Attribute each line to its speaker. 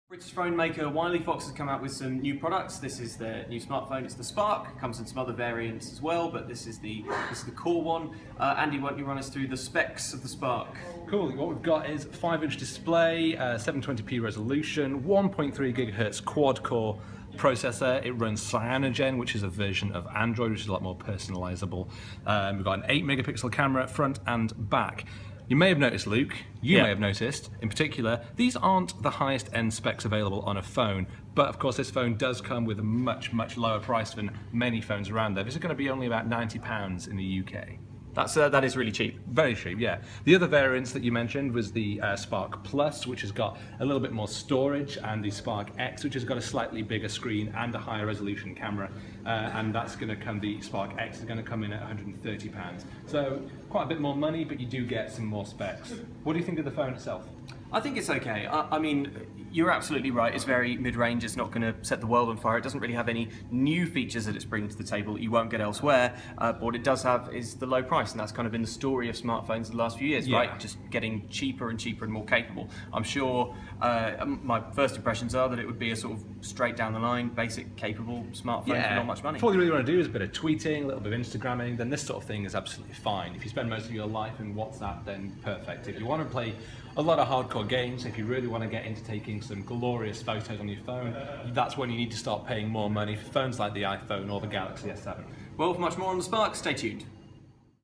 Speaker 1: British phone maker Wileyfox has come out with some new products. This is their new smartphone. It's the Spark. It comes in some other variants as well, but this is the core one. Andy, why don't you run us through the specs of the Spark?
Speaker 2: Cool. What we've got is 5-inch display, 720p resolution, 1.3 gigahertz quad-core processor. It runs Cyanogen, which is a version of Android, which is a lot more personalizable. We've got an 8-megapixel camera front and back. You may have noticed, Luke, you may have noticed, in particular, these aren't the highest end specs available on a phone, but of course this phone does come with a much, much lower price than many phones around there. This is going to be only about £90 in the UK.
Speaker 1: That is really cheap.
Speaker 2: Very cheap, yeah. The other variants that you mentioned was the Spark Plus, which has got a little bit more storage, and the Spark X, which has got a slightly bigger screen and a higher resolution camera. And that's going to come, the Spark X is going to come in at £130. So quite a bit more money, but you do get some more specs. What do you think of the phone itself?
Speaker 1: I think it's okay. I mean, you're absolutely right. It's very mid-range. It's not going to set the world on fire. It doesn't really have any new features that it's bringing to the table that you won't get elsewhere. But what it does have is the low price, and that's kind of been the story of smartphones the last few years, right? Just getting cheaper and cheaper and more capable. I'm sure my first impressions are that it would be a sort of straight down the line, basic, capable smartphone for not much money.
Speaker 2: If all you really want to do is a bit of tweeting, a little bit of Instagramming, then this sort of thing is absolutely fine. If you spend most of your life in WhatsApp, then perfect. If you want to play a lot of hardcore games, if you really want to get into taking some glorious photos on your phone, that's when you need to start paying more money for phones like the iPhone or the Galaxy S7.
Speaker 1: Well, for much more on the Spark, stay tuned.